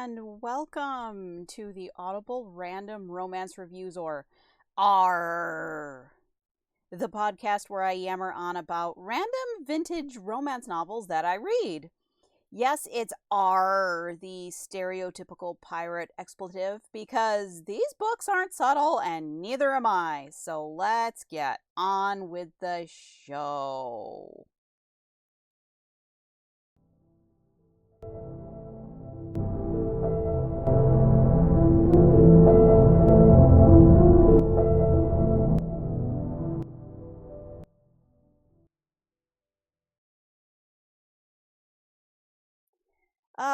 and welcome to the Audible Random Romance Reviews, or R, the podcast where I yammer on about random vintage romance novels that I read. Yes, it's R, the stereotypical pirate expletive, because these books aren't subtle and neither am I. So let's get on with the show.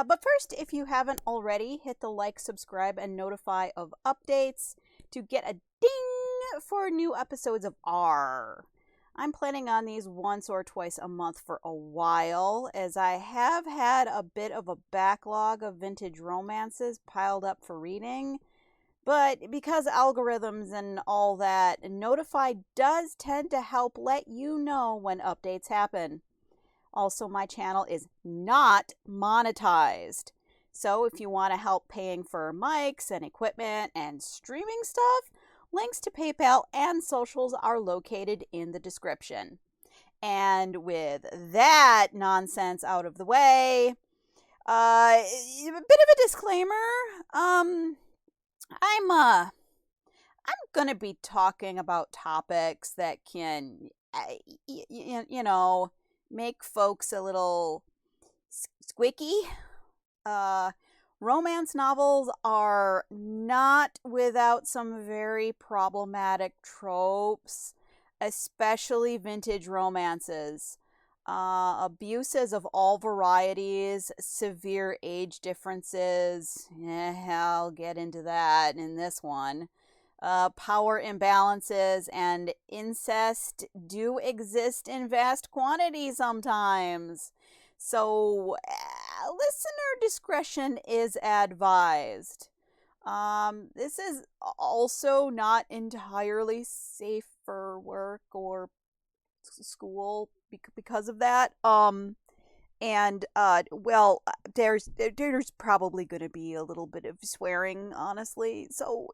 But first, if you haven't already, hit the like, subscribe, and notify of updates to get a ding for new episodes of R. I'm planning on these once or twice a month for a while, as I have had a bit of a backlog of vintage romances piled up for reading. But because algorithms and all that, Notify does tend to help let you know when updates happen. Also, my channel is not monetized. So if you want to help paying for mics and equipment and streaming stuff, links to PayPal and socials are located in the description. And with that nonsense out of the way, a bit of a disclaimer. I'm gonna be talking about topics that can, make folks a little squicky. Romance novels are not without some very problematic tropes, especially vintage romances. Abuses of all varieties, severe age differences. I'll get into that in this one. Power imbalances and incest do exist in vast quantity sometimes. So, listener discretion is advised. This is also not entirely safe for work or school because of that. There's probably going to be a little bit of swearing, honestly. So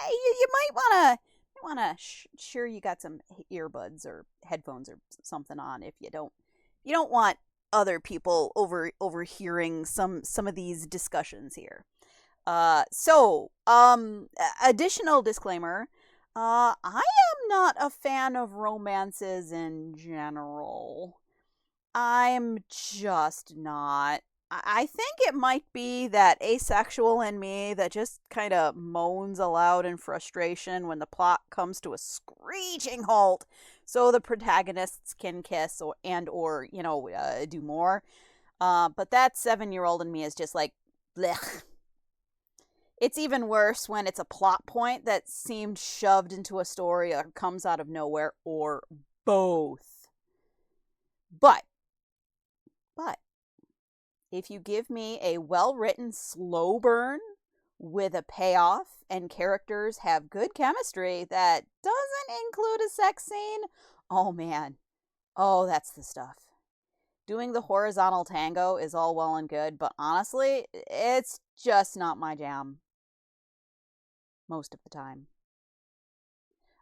you might wanna sure you got some earbuds or headphones or something on if you don't want other people overhearing some of these discussions here. Additional disclaimer. I am not a fan of romances in general. I'm just not. I think it might be that asexual in me that just kind of moans aloud in frustration when the plot comes to a screeching halt, so the protagonists can kiss or do more. But that 7-year-old in me is just like, blech. It's even worse when it's a plot point that seemed shoved into a story or comes out of nowhere, or both. But if you give me a well-written slow burn with a payoff and characters have good chemistry that doesn't include a sex scene, oh man, oh, that's the stuff. Doing the horizontal tango is all well and good, but honestly, it's just not my jam. Most of the time.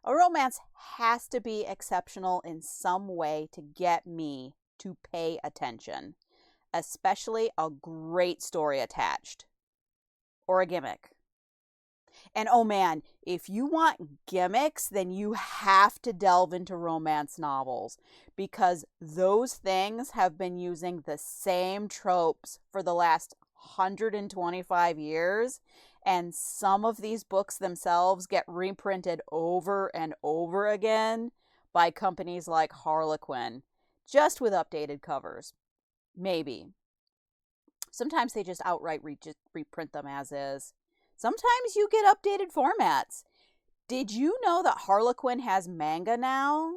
A romance has to be exceptional in some way to get me to pay attention, especially a great story attached, or a gimmick. And oh man, if you want gimmicks, then you have to delve into romance novels, because those things have been using the same tropes for the last 125 years, and some of these books themselves get reprinted over and over again by companies like Harlequin, just with updated covers. Maybe. Sometimes they just outright reprint them as is. Sometimes you get updated formats. Did you know that Harlequin has manga now?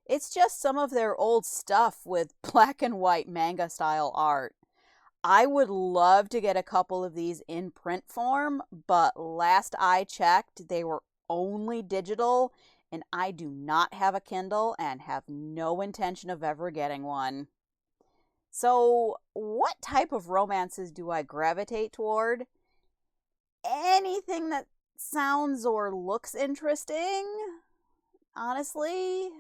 It's just some of their old stuff with black and white manga style art. I would love to get a couple of these in print form, but last I checked, they were only digital, and I do not have a Kindle and have no intention of ever getting one. So, what type of romances do I gravitate toward? Anything that sounds or looks interesting, honestly.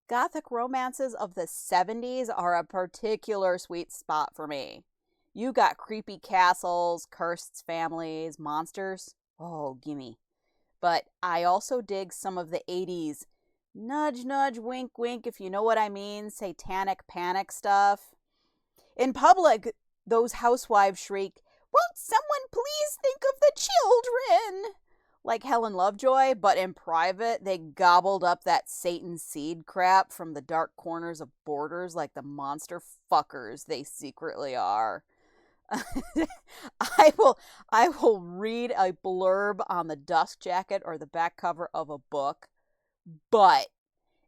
Gothic romances of the 70s are a particular sweet spot for me. You got creepy castles, cursed families, monsters. Oh, gimme. But I also dig some of the 80s. Nudge, nudge, wink, wink, if you know what I mean. Satanic panic stuff. In public, those housewives shriek, "Won't someone please think of the children?" Like Helen Lovejoy, but in private, they gobbled up that Satan seed crap from the dark corners of Borders like the monster fuckers they secretly are. I will I will read a blurb on the dust jacket or the back cover of a book, but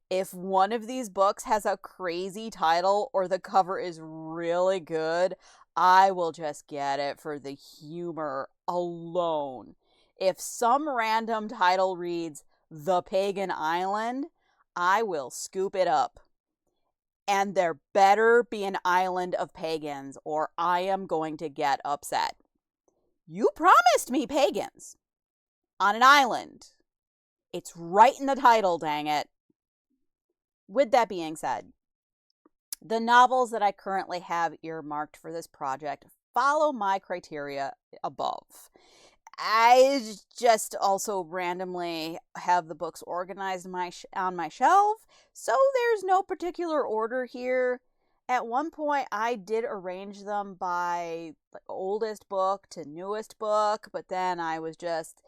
if one of these books has a crazy title or the cover is really good, I will just get it for the humor alone. If some random title reads The Pagan Island, I will scoop it up. And there better be an island of pagans, or I am going to get upset. You promised me pagans on an island. It's right in the title, dang it. With that being said, the novels that I currently have earmarked for this project follow my criteria above. I just also randomly have the books organized on my shelf, so there's no particular order here. At one point, I did arrange them by oldest book to newest book, but then I was just,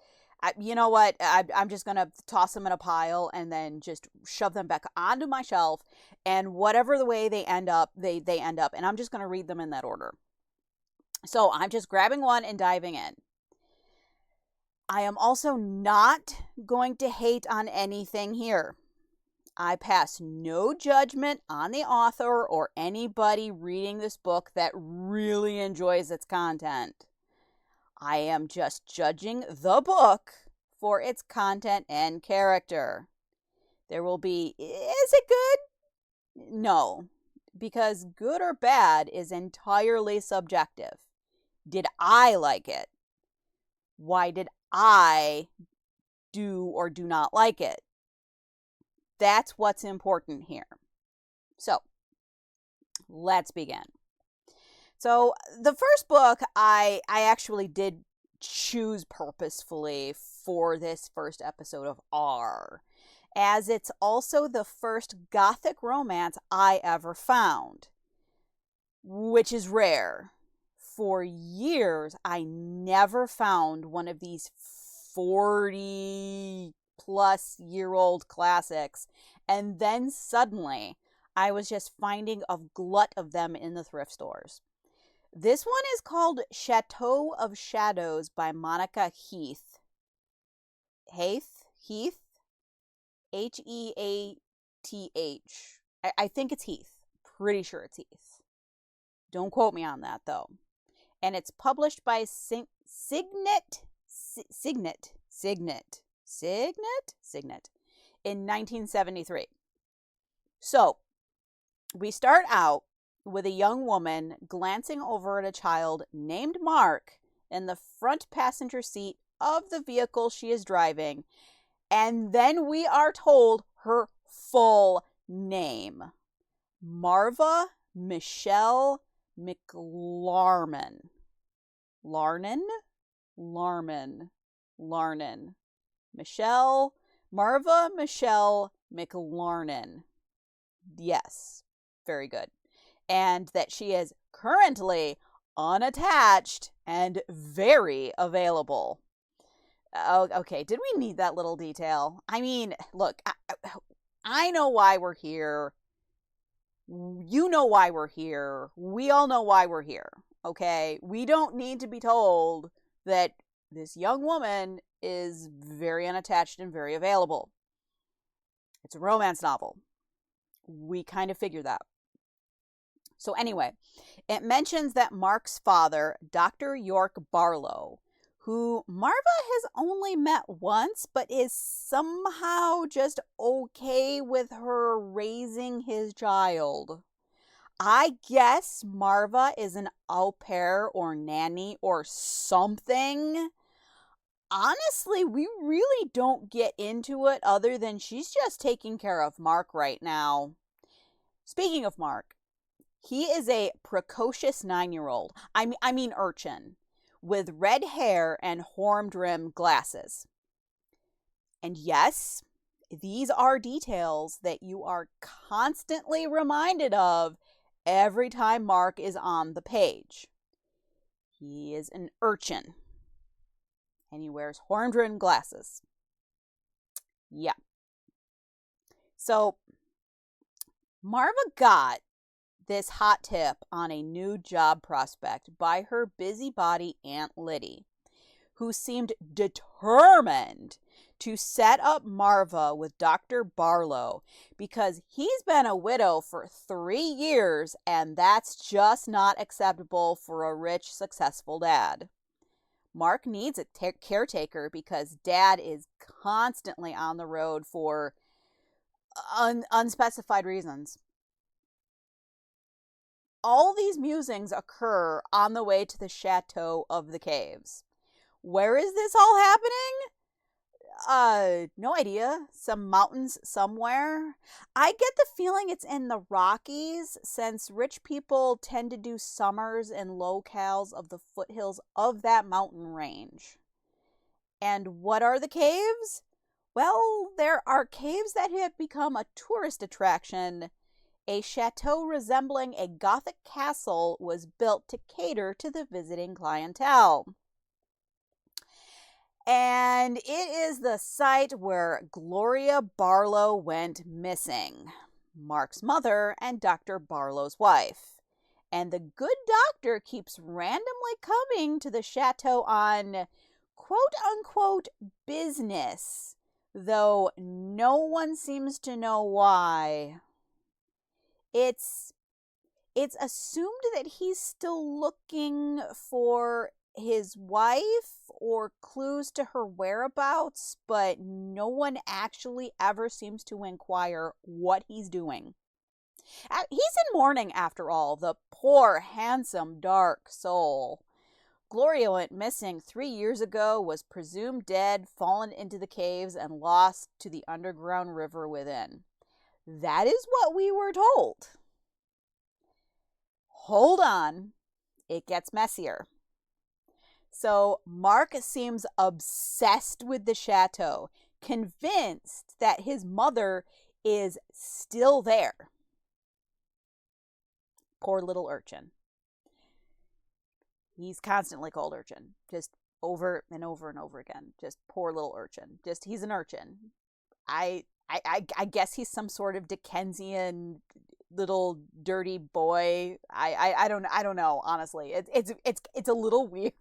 you know what? I'm just going to toss them in a pile and then just shove them back onto my shelf. And whatever the way they end up, they end up. And I'm just going to read them in that order. So I'm just grabbing one and diving in. I am also not going to hate on anything here. I pass no judgment on the author or anybody reading this book that really enjoys its content. I am just judging the book for its content and character. There will be, is it good? No, because good or bad is entirely subjective. Did I like it? Why did I do or do not like it? That's what's important here. So, let's begin. So, the first book I actually did choose purposefully for this first episode of R, as it's also the first Gothic romance I ever found, which is rare. For years, I never found one of these 40-plus-year-old classics, and then suddenly, I was just finding a glut of them in the thrift stores. This one is called Chateau of Shadows by Monica Heath. Heath? Heath? I think it's Heath. Pretty sure it's Heath. Don't quote me on that, though. And it's published by Signet in 1973. So, we start out with a young woman glancing over at a child named Mark in the front passenger seat of the vehicle she is driving, and then we are told her full name. Marva Michelle McLarman. Larnan? Marva Michelle McLarnan. Yes, very good. And that she is currently unattached and very available. Oh, okay, did we need that little detail? I mean, look, I know why we're here. You know why we're here. We all know why we're here, okay? We don't need to be told that this young woman is very unattached and very available. It's a romance novel. We kind of figure that. So anyway, it mentions that Mark's father, Dr. York Barlow, who Marva has only met once, but is somehow just okay with her raising his child. I guess Marva is an au pair or nanny or something. Honestly, we really don't get into it other than she's just taking care of Mark right now. Speaking of Mark, he is a precocious 9-year-old. I mean urchin with red hair and horn-rimmed glasses. And yes, these are details that you are constantly reminded of every time Mark is on the page. He is an urchin. And he wears horn-rimmed glasses. Yeah. So, Marva got this hot tip on a new job prospect by her busybody Aunt Liddy, who seemed determined to set up Marva with Dr. Barlow because he's been a widow for 3 years and that's just not acceptable for a rich, successful dad. Mark needs a caretaker because dad is constantly on the road for unspecified reasons. All these musings occur on the way to the Chateau of the Caves. Where is this all happening? No idea. Some mountains somewhere. I get the feeling it's in the Rockies, since rich people tend to do summers in locales of the foothills of that mountain range. And what are the caves? Well, there are caves that have become a tourist attraction. A chateau resembling a Gothic castle was built to cater to the visiting clientele. And it is the site where Gloria Barlow went missing, Mark's mother and Dr. Barlow's wife. And the good doctor keeps randomly coming to the chateau on quote unquote business, though no one seems to know why. It's assumed that he's still looking for his wife or clues to her whereabouts, but no one actually ever seems to inquire what he's doing. He's in mourning, after all, the poor, handsome, dark soul. Gloria went missing 3 years ago, was presumed dead, fallen into the caves, and lost to the underground river within. That is what we were told. Hold on, it gets messier. So Mark seems obsessed with the chateau, convinced that his mother is still there. Poor little urchin. He's constantly called urchin, just over and over and over again. Just poor little urchin. Just he's an urchin. I guess he's some sort of Dickensian little dirty boy. I don't know, honestly. It's a little weird.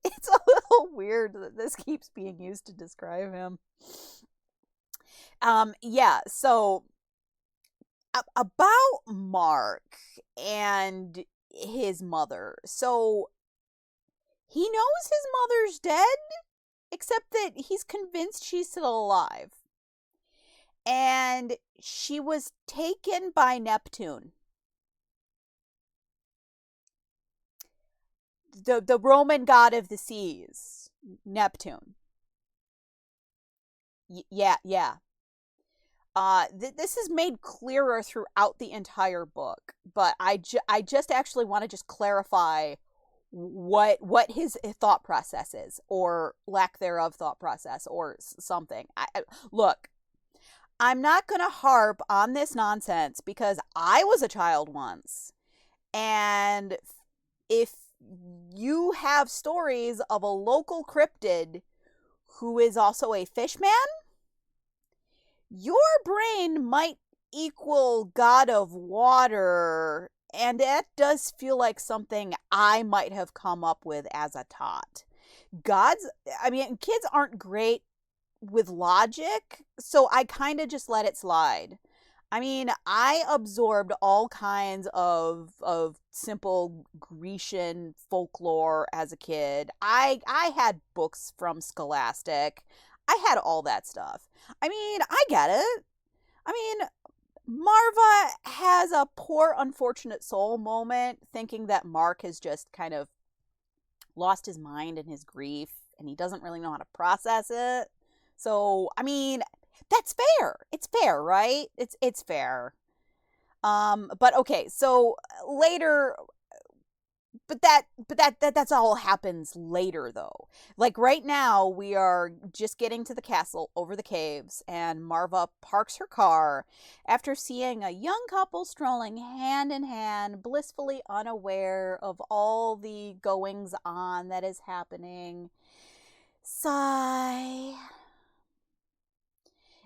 It's a little weird that this keeps being used to describe him. Yeah, so about Mark and his mother. So he knows his mother's dead, except that he's convinced she's still alive. And she was taken by Neptune. The Roman god of the seas, Neptune. Yeah. This is made clearer throughout the entire book, but I just actually want to just clarify what his thought process is, or lack thereof thought process, or something. Look, I'm not going to harp on this nonsense because I was a child once. And if you have stories of a local cryptid who is also a fishman, your brain might equal god of water, and that does feel like something I might have come up with as a tot. Kids aren't great with logic, so I kind of just let it slide. I mean, I absorbed all kinds of simple Grecian folklore as a kid. I had books from Scholastic. I had all that stuff. I mean, I get it. I mean, Marva has a poor, unfortunate soul moment, thinking that Mark has just kind of lost his mind in his grief and he doesn't really know how to process it. So, I mean, that's fair. It's fair, right? It's fair. But okay, so later, that's all happens later though. Like right now we are just getting to the castle over the caves, and Marva parks her car after seeing a young couple strolling hand in hand, blissfully unaware of all the goings on that is happening. Sigh.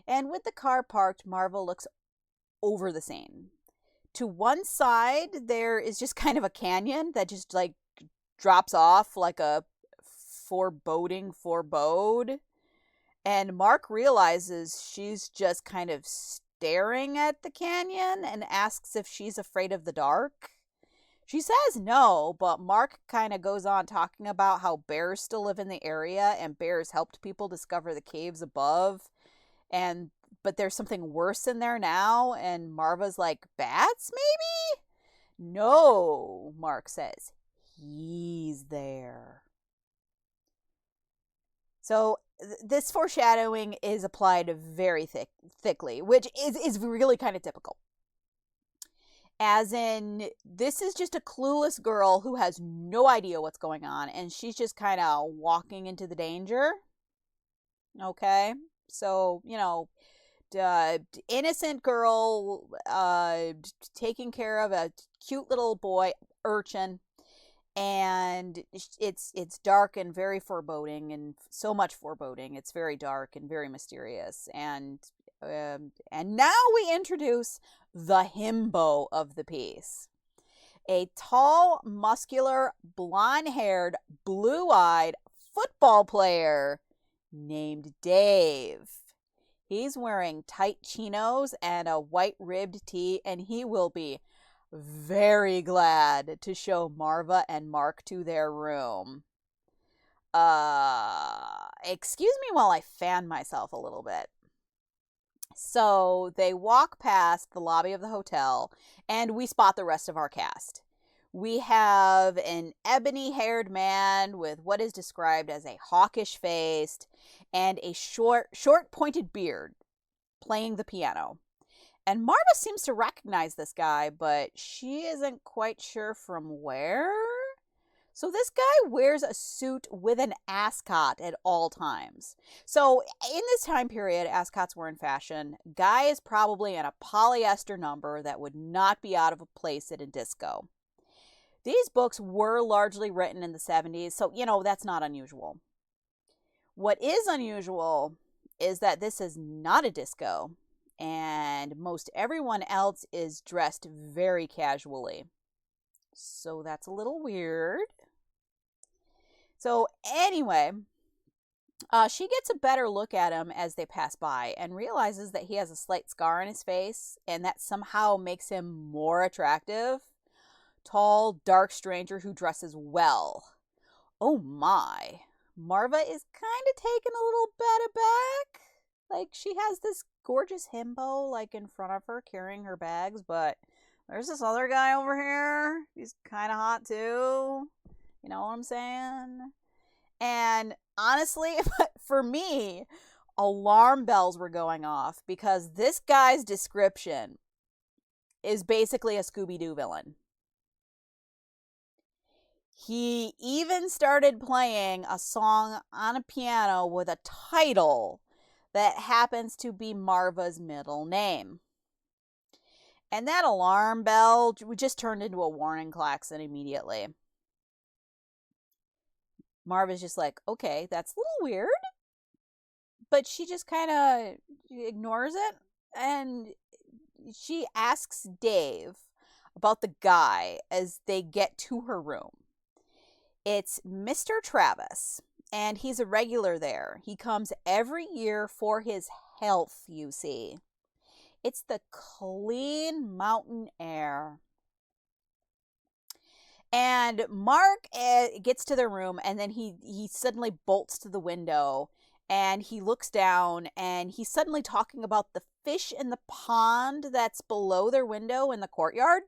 And with the car parked, Marva looks over the scene. To one side there is just kind of a canyon that just like drops off like a foreboding forebode. And Mark realizes she's just kind of staring at the canyon and asks if she's afraid of the dark. She says no, but Mark kind of goes on talking about how bears still live in the area and bears helped people discover the caves above. And but there's something worse in there now. And Marva's like, bats maybe? No, Mark says. He's there. So this foreshadowing is applied very thickly, which is really kind of typical. As in, this is just a clueless girl who has no idea what's going on, and she's just kind of walking into the danger. Okay? So, innocent girl taking care of a cute little boy urchin, and it's dark and very foreboding, and so much foreboding. It's very dark and very mysterious, and now we introduce the himbo of the piece. A tall, muscular, blonde-haired, blue-eyed football player named Dave. He's wearing tight chinos and a white-ribbed tee, and he will be very glad to show Marva and Mark to their room. Excuse me while I fan myself a little bit. So they walk past the lobby of the hotel, and we spot the rest of our cast. We have an ebony-haired man with what is described as a hawkish face and a short pointed beard playing the piano. And Marva seems to recognize this guy, but she isn't quite sure from where. So this guy wears a suit with an ascot at all times. So in this time period, ascots were in fashion. Guy is probably in a polyester number that would not be out of place at a disco. These books were largely written in the 70s, so, that's not unusual. What is unusual is that this is not a disco, and most everyone else is dressed very casually. So that's a little weird. So anyway, she gets a better look at him as they pass by and realizes that he has a slight scar on his face, and that somehow makes him more attractive. Tall, dark stranger who dresses well. Oh my. Marva is kind of taken a little bit aback. Like, she has this gorgeous himbo, like, in front of her carrying her bags, but there's this other guy over here. He's kind of hot too. You know what I'm saying? And honestly, for me, alarm bells were going off because this guy's description is basically a Scooby-Doo villain. He even started playing a song on a piano with a title that happens to be Marva's middle name. And that alarm bell just turned into a warning klaxon immediately. Marva's just like, okay, that's a little weird. But she just kind of ignores it. And she asks Dave about the guy as they get to her room. It's Mr. Travis, and he's a regular there. He comes every year for his health, you see. It's the clean mountain air. And Mark gets to the room, and then he suddenly bolts to the window And he looks down and he's suddenly talking about the fish in the pond that's below their window in the courtyard.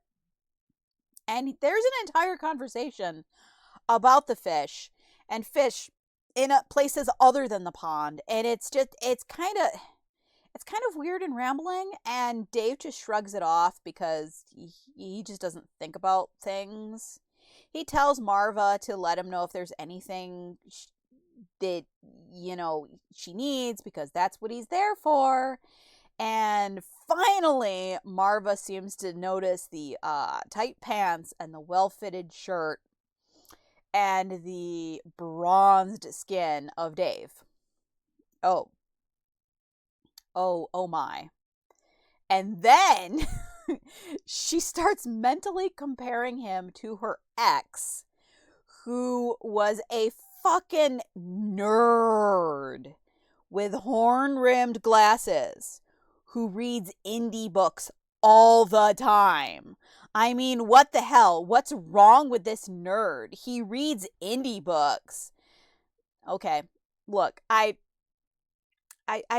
And there's an entire conversation about the fish and fish in places other than the pond. And it's kind of weird and rambling, and Dave just shrugs it off because he just doesn't think about things. He tells Marva to let him know if there's anything that, she needs, because that's what he's there for. And finally, Marva seems to notice the tight pants and the well-fitted shirt and the bronzed skin of Dave. Oh. Oh my. And then she starts mentally comparing him to her ex, who was a fucking nerd with horn-rimmed glasses, who reads indie books all the time. I mean, what the hell? What's wrong with this nerd? He reads indie books. Okay, look, I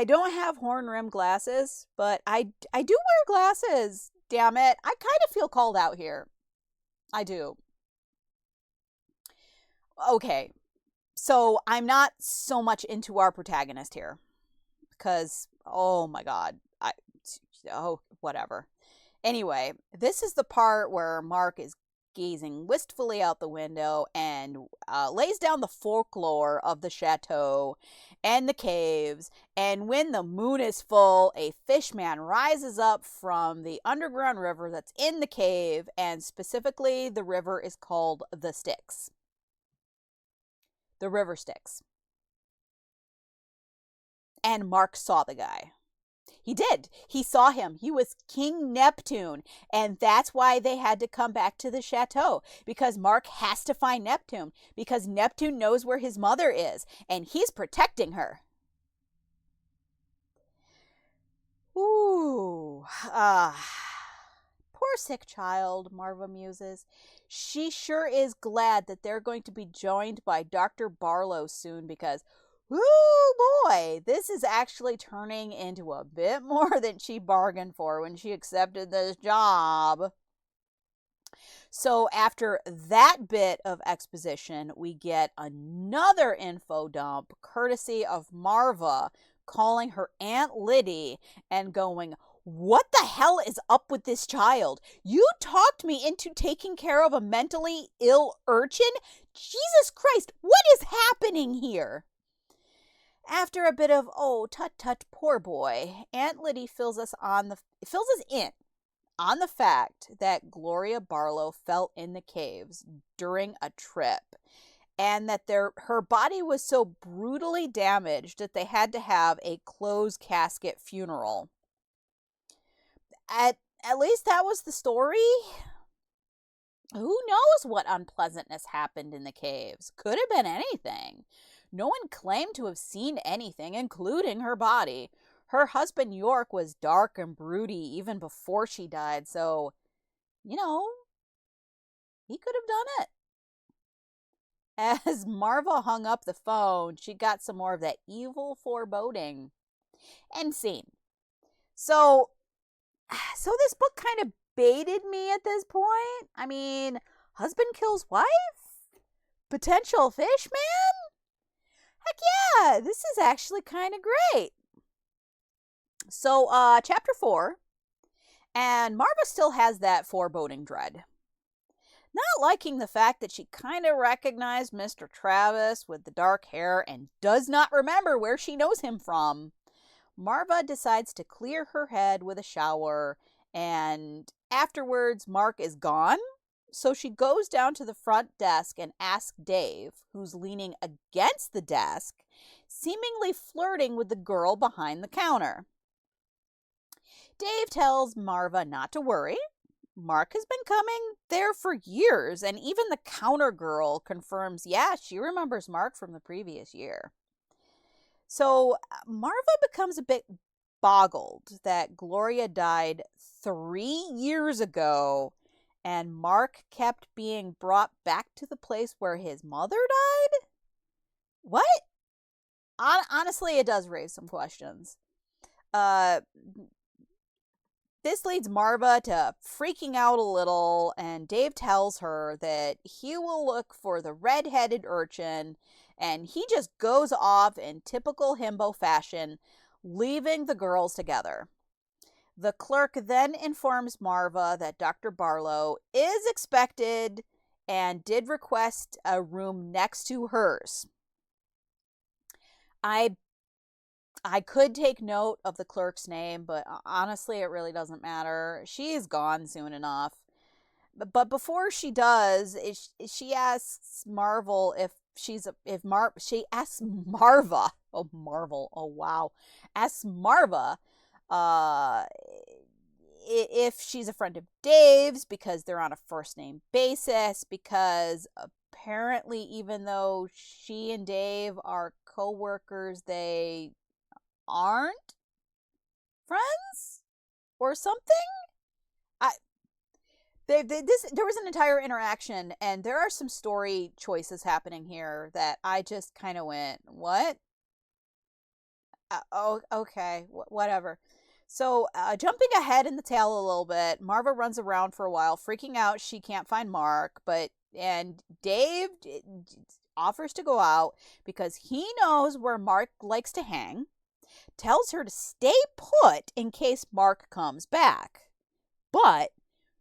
don't have horn-rimmed glasses, but I do wear glasses. Damn it. I kind of feel called out here. I do. Okay, so I'm not so much into our protagonist here. Because, oh my god. Whatever. Anyway, this is the part where Mark is gazing wistfully out the window and lays down the folklore of the chateau and the caves. And when the moon is full, a fishman rises up from the underground river that's in the cave, and specifically the river is called the Styx. The river Styx. And Mark saw the guy. He did. He saw him. He was King Neptune. And that's why they had to come back to the chateau. Because Mark has to find Neptune. Because Neptune knows where his mother is. And he's protecting her. Ooh. Poor sick child, Marva muses. She sure is glad that they're going to be joined by Dr. Barlow soon, because oh boy, this is actually turning into a bit more than she bargained for when she accepted this job. So after that bit of exposition, we get another info dump courtesy of Marva calling her Aunt Liddy and going, "What the hell is up with this child? You talked me into taking care of a mentally ill urchin? Jesus Christ, what is happening here?" After a bit of, "Oh, tut tut, poor boy," Aunt Liddy fills us in on the fact that Gloria Barlow fell in the caves during a trip, and that her body was so brutally damaged that they had to have a closed casket funeral. At least that was the story. Who knows what unpleasantness happened in the caves? Could have been anything. No one claimed to have seen anything, including her body. Her husband York was dark and broody even before she died, so, he could have done it. As Marva hung up the phone, she got some more of that evil foreboding. End scene. So this book kind of baited me at this point. I mean, husband kills wife? Potential fish man? Heck yeah, this is actually kind of great. So, chapter 4, and Marva still has that foreboding dread. Not liking the fact that she kind of recognized Mr. Travis with the dark hair and does not remember where she knows him from, Marva decides to clear her head with a shower, and afterwards Mark is gone. So she goes down to the front desk and asks Dave, who's leaning against the desk, seemingly flirting with the girl behind the counter. Dave tells Marva not to worry. Mark has been coming there for years, and even the counter girl confirms, yeah, she remembers Mark from the previous year. So Marva becomes a bit boggled that Gloria died 3 years ago, and Mark kept being brought back to the place where his mother died? What? honestly, it does raise some questions. Uh, this leads Marva to freaking out a little, and Dave tells her that he will look for the red-headed urchin, and he just goes off in typical himbo fashion, leaving the girls together. The clerk then informs Marva that Dr. Barlow is expected and did request a room next to hers. I could take note of the clerk's name, but honestly, it really doesn't matter. She is gone soon enough. But before she does, she asks Marvel if she asks Marva. Oh, Marvel. Oh, wow. Asks Marva uh if she's a friend of Dave's because they're on a first name basis, because apparently even though she and Dave are co-workers, they aren't friends or something. I there was an entire interaction, and there are some story choices happening here that I just kind of went, what? Oh, okay, whatever. So, jumping ahead in the tale a little bit, Marva runs around for a while, freaking out she can't find Mark, and Dave offers to go out because he knows where Mark likes to hang, tells her to stay put in case Mark comes back. But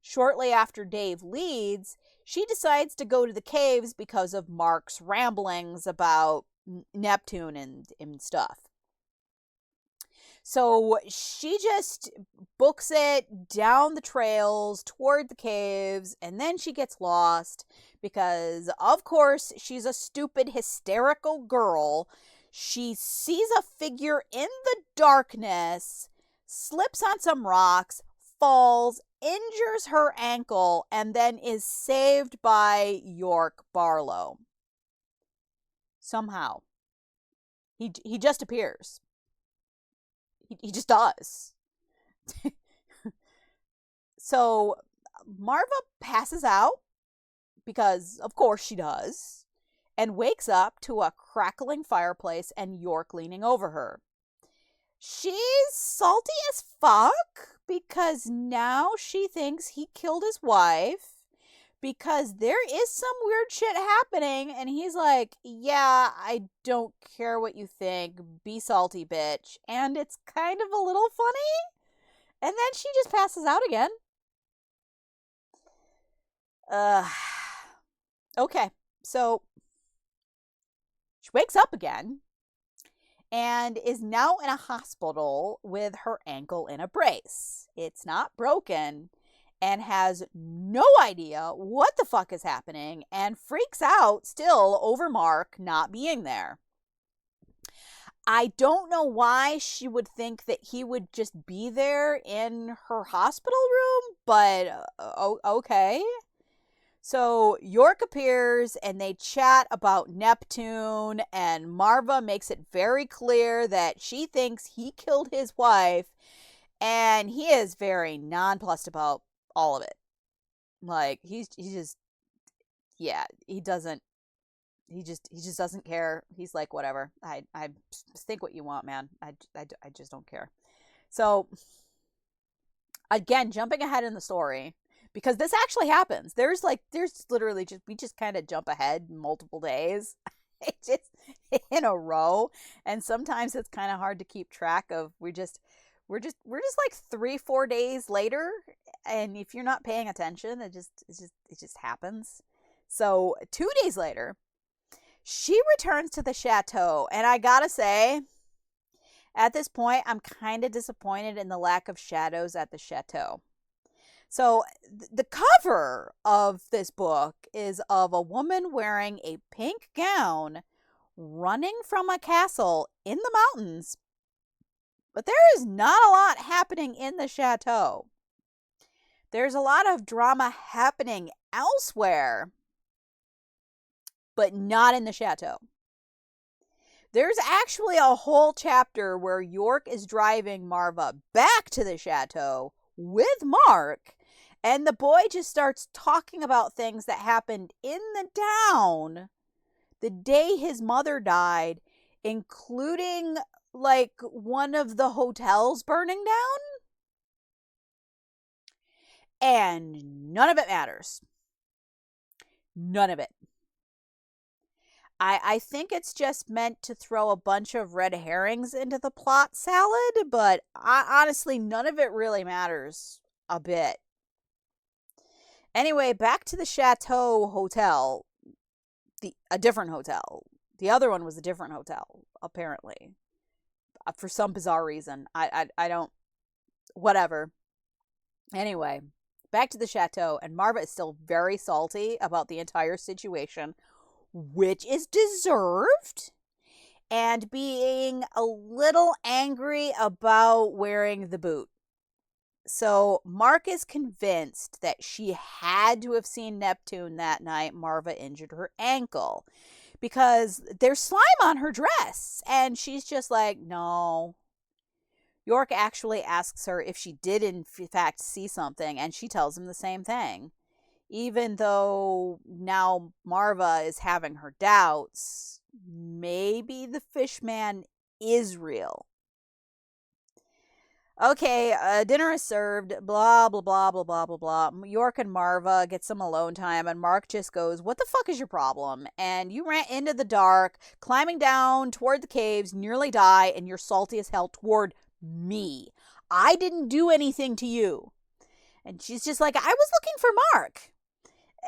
shortly after Dave leaves, she decides to go to the caves because of Mark's ramblings about Neptune and stuff. So she just books it down the trails toward the caves, and then she gets lost because, of course, she's a stupid, hysterical girl. She sees a figure in the darkness, slips on some rocks, falls, injures her ankle, and then is saved by York Barlow. Somehow. He just appears. He just does. So Marva passes out, because of course she does, and wakes up to a crackling fireplace and York leaning over her. She's salty as fuck because now she thinks he killed his wife, because there is some weird shit happening, and he's like, yeah, I don't care what you think, be salty, bitch. And it's kind of a little funny, and then she just passes out again. Okay, so she wakes up again and is now in a hospital with her ankle in a brace. It's not broken, and has no idea what the fuck is happening, and freaks out still over Mark not being there. I don't know why she would think that he would just be there in her hospital room, but okay. So York appears and they chat about Neptune, and Marva makes it very clear that she thinks he killed his wife, and he is very nonplussed about all of it. Like, he's just, yeah, he just doesn't care. He's like, whatever. I think what you want, man. I just don't care. So again, jumping ahead in the story, because this actually happens. There's literally just, we just kind of jump ahead multiple days. It just in a row, and sometimes it's kind of hard to keep track of. We're just like 3-4 days later, and if you're not paying attention, it just happens. So 2 days later, she returns to the chateau, and I gotta say, at this point, I'm kind of disappointed in the lack of shadows at the chateau. So the cover of this book is of a woman wearing a pink gown running from a castle in the mountains, but there is not a lot happening in the chateau. There's a lot of drama happening elsewhere, but not in the chateau. There's actually a whole chapter where York is driving Marva back to the chateau with Mark, and the boy just starts talking about things that happened in the town the day his mother died, including like one of the hotels burning down. And none of it matters. None of it. I think it's just meant to throw a bunch of red herrings into the plot salad, but honestly, none of it really matters a bit. Anyway, back to the Chateau hotel. A different hotel. The other one was a different hotel, apparently. For some bizarre reason. I don't. Whatever. Anyway, back to the Chateau, and Marva is still very salty about the entire situation, which is deserved, and being a little angry about wearing the boot. So Mark is convinced that she had to have seen Neptune that night Marva injured her ankle, because there's slime on her dress, and she's just like, no. York actually asks her if she did in fact see something, and she tells him the same thing. Even though now Marva is having her doubts, maybe the Fishman is real. Okay, dinner is served, blah, blah, blah, blah, blah, blah, blah. York and Marva get some alone time, and Mark just goes, what the fuck is your problem? And you ran into the dark, climbing down toward the caves, nearly die, and you're salty as hell toward me. I didn't do anything to you. And she's just like, I was looking for Mark.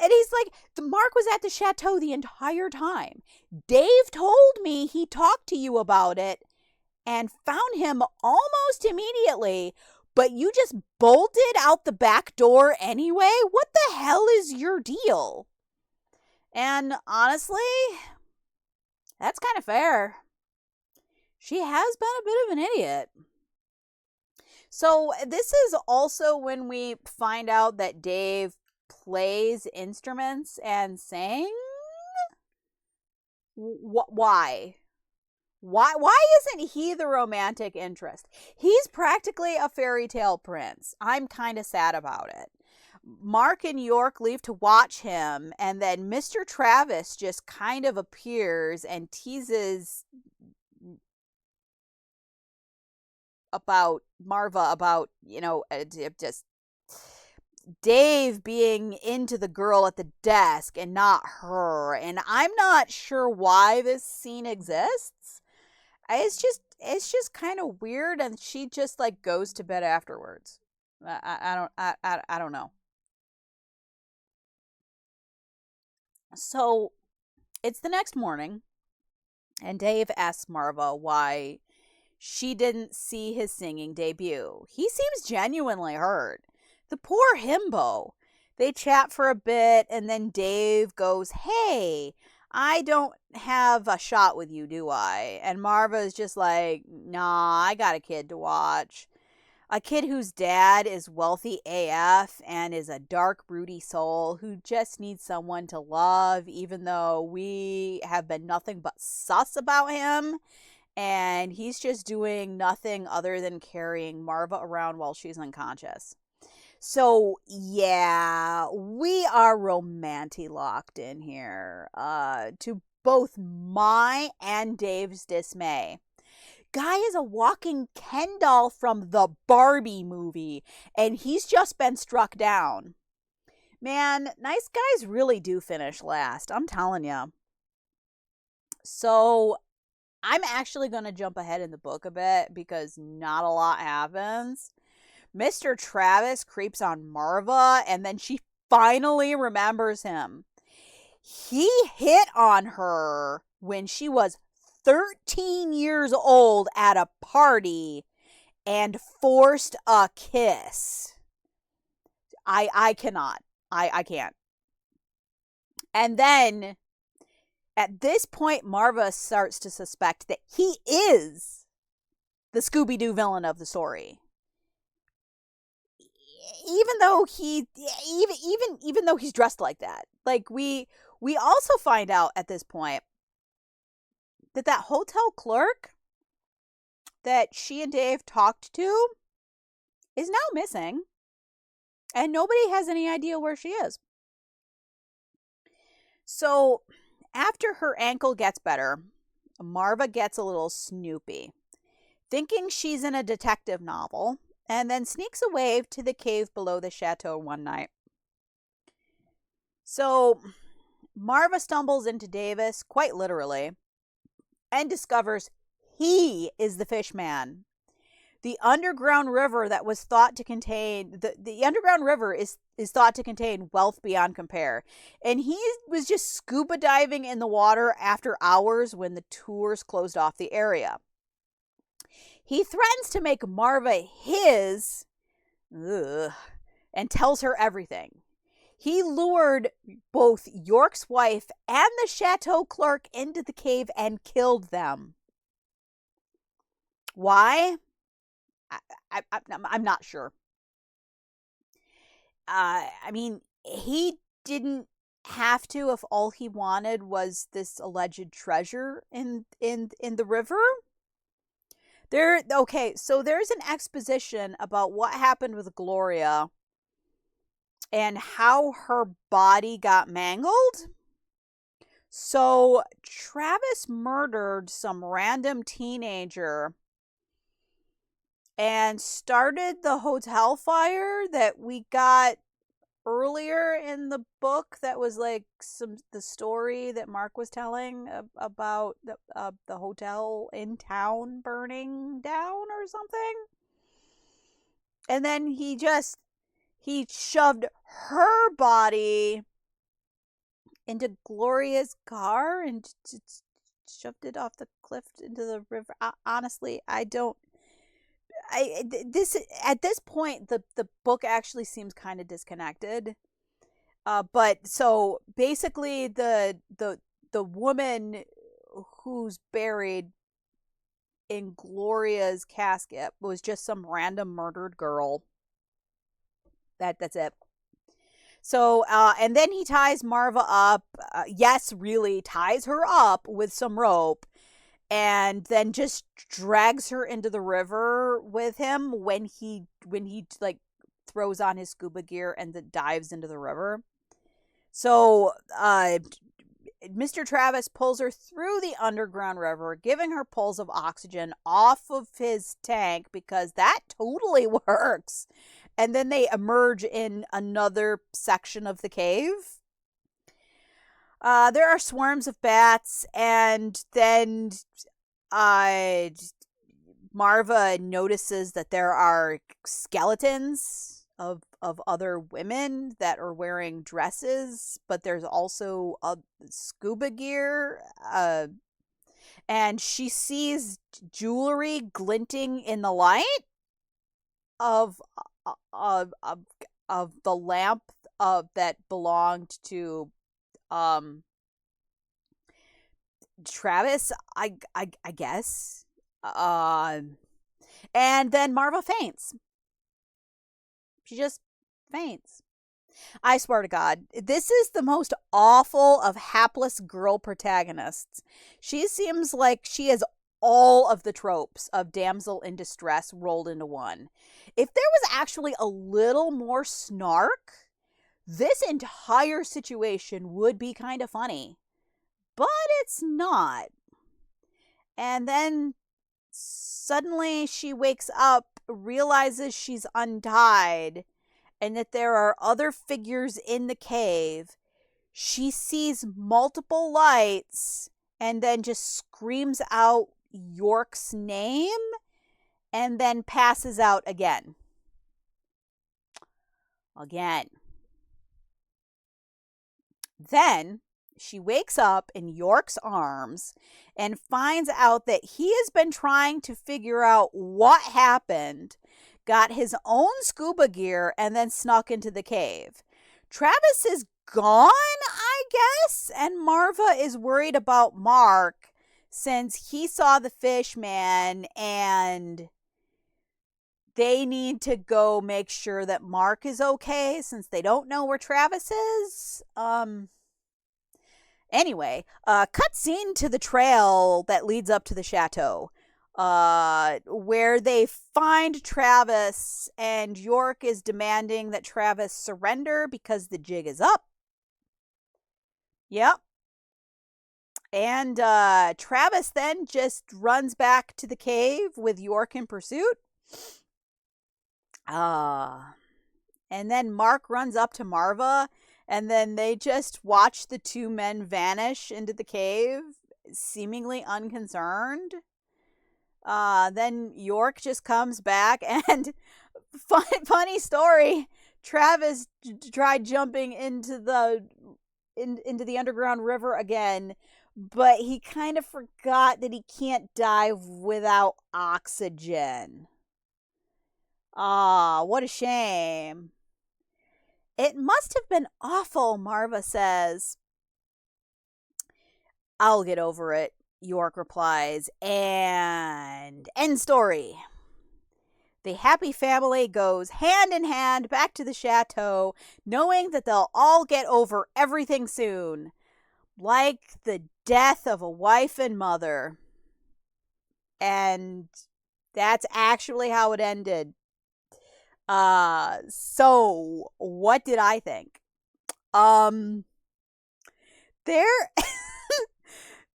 And he's like, the Mark was at the Chateau the entire time. Dave told me he talked to you about it and found him almost immediately, but you just bolted out the back door anyway? What the hell is your deal? And honestly, that's kind of fair. She has been a bit of an idiot. So this is also when we find out that Dave plays instruments and sings. Why? Why isn't he the romantic interest? He's practically a fairy tale prince. I'm kind of sad about it. Mark and York leave to watch him, and then Mr. Travis just kind of appears and teases about Marva about, just Dave being into the girl at the desk and not her. And I'm not sure why this scene exists. It's just kind of weird, and she just like goes to bed afterwards. I don't know. So it's the next morning, and Dave asks Marva why she didn't see his singing debut. He seems genuinely hurt. The poor himbo. They chat for a bit, and then Dave goes, hey, I don't have a shot with you, do I? And Marva's just like, nah, I got a kid to watch. A kid whose dad is wealthy AF and is a dark, broody soul who just needs someone to love, even though we have been nothing but sus about him. And he's just doing nothing other than carrying Marva around while she's unconscious. So, yeah, we are romantic locked in here, to both my and Dave's dismay. Guy is a walking Ken doll from the Barbie movie, and he's just been struck down. Man, nice guys really do finish last, I'm telling you. So, I'm actually going to jump ahead in the book a bit because not a lot happens. Mr. Travis creeps on Marva, and then she finally remembers him. He hit on her when she was 13 years old at a party and forced a kiss. I cannot. I can't. And then at this point, Marva starts to suspect that he is the Scooby-Doo villain of the story. Even though he's dressed like that. Like we also find out at this point that hotel clerk that she and Dave talked to is now missing, and nobody has any idea where she is. So after her ankle gets better, Marva gets a little snoopy, thinking she's in a detective novel, and then sneaks away to the cave below the chateau one night. So Marva stumbles into Davis, quite literally, and discovers he is the fish man. The underground river that was thought to contain the underground river is thought to contain wealth beyond compare. And he was just scuba diving in the water after hours when the tours closed off the area. He threatens to make Marva his, and tells her everything. He lured both York's wife and the chateau clerk into the cave and killed them. Why? I'm not sure. I mean, he didn't have to if all he wanted was this alleged treasure in the river. So there's an exposition about what happened with Gloria and how her body got mangled. So Travis murdered some random teenager and started the hotel fire that we got earlier in the book. That was like the story that Mark was telling about the hotel in town burning down or something. And then he shoved her body into Gloria's car and shoved it off the cliff into the river. Honestly, at this point the book actually seems kind of disconnected. But so basically the woman who's buried in Gloria's casket was just some random murdered girl. That's it. So, and then he ties Marva up. Yes, really ties her up with some rope, and then just drags her into the river with him when he like throws on his scuba gear and dives into the river. So, Mr. Travis pulls her through the underground river, giving her pulls of oxygen off of his tank because that totally works. And then they emerge in another section of the cave. There are swarms of bats, and then Marva notices that there are skeletons of other women that are wearing dresses, but there's also scuba gear. And she sees jewelry glinting in the light of the lamp that belonged to Travis, I guess. And then Marva faints. She just faints. I swear to God, this is the most awful of hapless girl protagonists. She seems like she has all of the tropes of damsel in distress rolled into one. If there was actually a little more snark, this entire situation would be kind of funny. But it's not. And then suddenly she wakes up, realizes she's untied, and that there are other figures in the cave. She sees multiple lights and then just screams out York's name and then passes out again. Then she wakes up in York's arms and finds out that he has been trying to figure out what happened, got his own scuba gear, and then snuck into the cave. Travis is gone, I guess, and Marva is worried about Mark since he saw the fish man, and they need to go make sure that Mark is okay since they don't know where Travis is. Anyway, cut scene to the trail that leads up to the chateau, where they find Travis, and York is demanding that Travis surrender because the jig is up. Yep. And Travis then just runs back to the cave with York in pursuit. Uh, and then Mark runs up to Marva, and then they just watch the two men vanish into the cave, seemingly unconcerned. Then York just comes back, and funny story. Travis tried jumping into the underground river again, but he kind of forgot that he can't dive without oxygen. Ah, what a shame. It must have been awful, Marva says. I'll get over it, York replies, and end story. The happy family goes hand in hand back to the chateau, knowing that they'll all get over everything soon, like the death of a wife and mother. And that's actually how it ended. So what did I think? There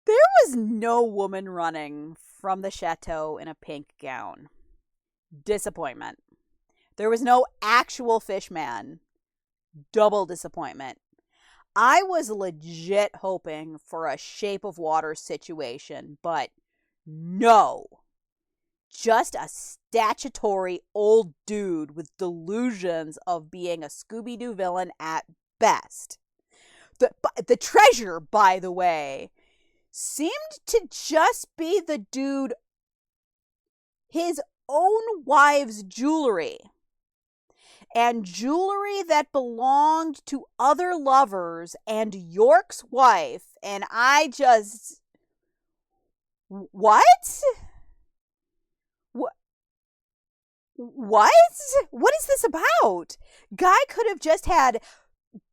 there was no woman running from the chateau in a pink gown. Disappointment. There was no actual fish man. Double disappointment. I was legit hoping for a Shape of Water situation, but no. Just a statutory old dude with delusions of being a Scooby-Doo villain at best. The treasure, by the way, seemed to just be the dude, his own wife's jewelry. And jewelry that belonged to other lovers and York's wife. And I just... What? What? What is this about? Guy could have just had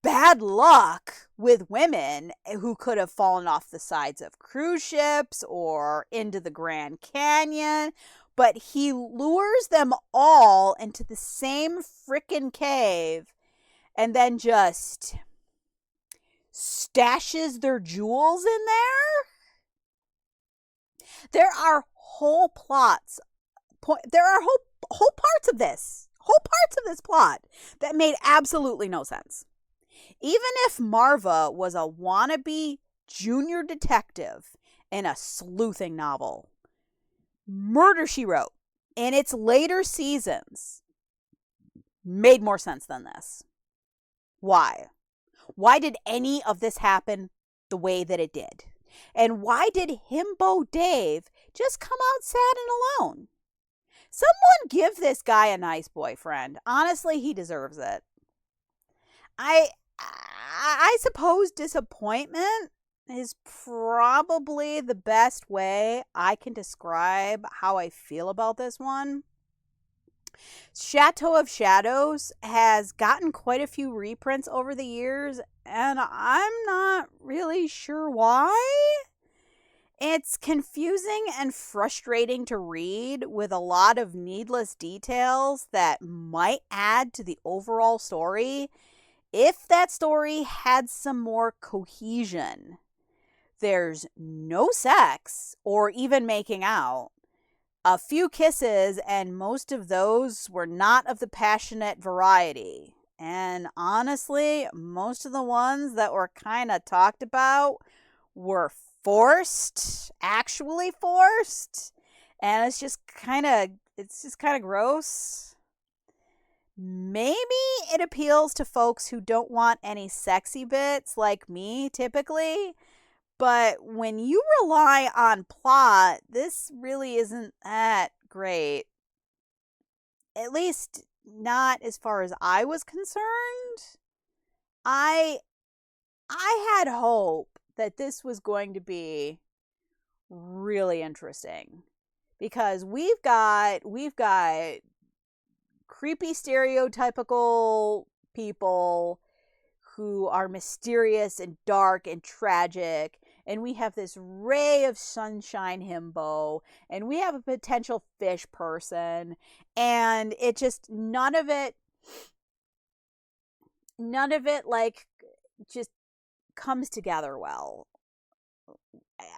bad luck with women who could have fallen off the sides of cruise ships or into the Grand Canyon, but he lures them all into the same frickin' cave and then just stashes their jewels in there. There are whole plots. There are whole parts of this plot that made absolutely no sense. Even if Marva was a wannabe junior detective in a sleuthing novel, Murder, She Wrote, in its later seasons, made more sense than this. Why? Why did any of this happen the way that it did? And why did Himbo Dave just come out sad and alone? Someone give this guy a nice boyfriend. Honestly, he deserves it. I suppose disappointment is probably the best way I can describe how I feel about this one. Chateau of Shadows has gotten quite a few reprints over the years, and I'm not really sure why. It's confusing and frustrating to read with a lot of needless details that might add to the overall story if that story had some more cohesion. There's no sex or even making out. A few kisses, and most of those were not of the passionate variety. And honestly, most of the ones that were kind of talked about were forced, actually forced. And it's just kind of gross. Maybe it appeals to folks who don't want any sexy bits like me typically. But when you rely on plot, this really isn't that great. At least not as far as I was concerned. I had hope that this was going to be really interesting because we've got creepy stereotypical people who are mysterious and dark and tragic, and we have this ray of sunshine himbo, and we have a potential fish person, and it just none of it like just comes together well.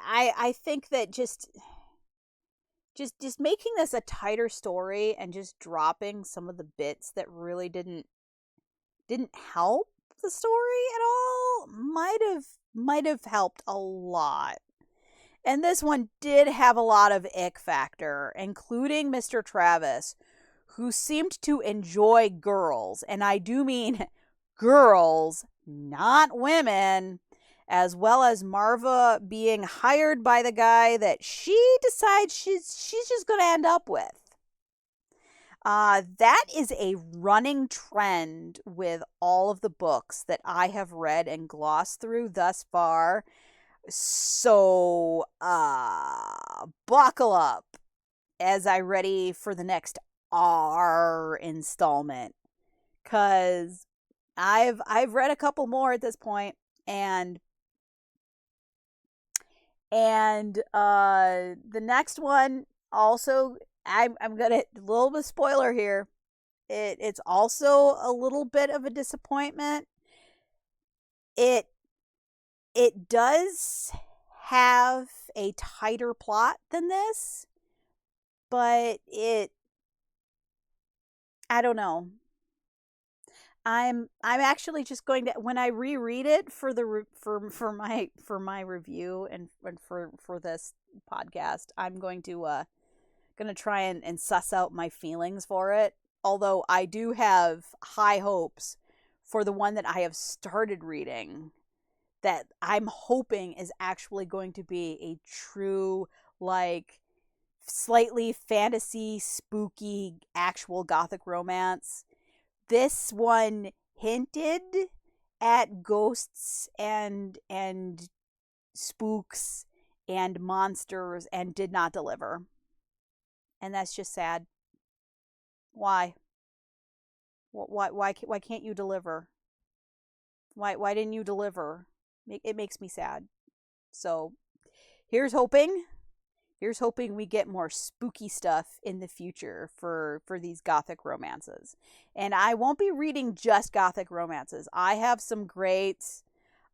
I think that just making this a tighter story and just dropping some of the bits that really didn't help the story at all might have helped a lot. And this one did have a lot of ick factor, including Mr. Travis, who seemed to enjoy girls, and I do mean girls, not women, as well as Marva being hired by the guy that she decides she's just going to end up with. That is a running trend with all of the books that I have read and glossed through thus far. So, buckle up as I ready for the next R installment, cause I've read a couple more at this point, and the next one also, I'm gonna, a little bit of spoiler here. It's also a little bit of a disappointment. It it does have a tighter plot than this, but I don't know. I'm actually just going to, when I reread it for the for my review and for this podcast, I'm going to try and suss out my feelings for it. Although I do have high hopes for the one that I have started reading, that I'm hoping is actually going to be a true, like, slightly fantasy, spooky, actual gothic romance. This one hinted at ghosts and spooks and monsters and did not deliver. And that's just sad. Why? Why can't you deliver? Why didn't you deliver? It makes me sad. So, here's hoping. Here's hoping we get more spooky stuff in the future for these gothic romances. And I won't be reading just gothic romances. I have some great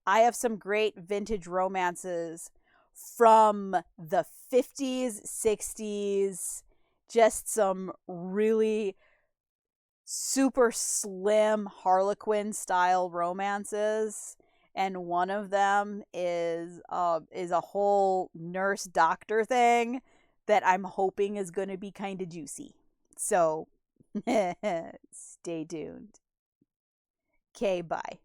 vintage romances from the 50s, 60s, just some really super slim Harlequin style romances, and one of them is a whole nurse doctor thing that I'm hoping is going to be kind of juicy. So stay tuned. Okay, bye.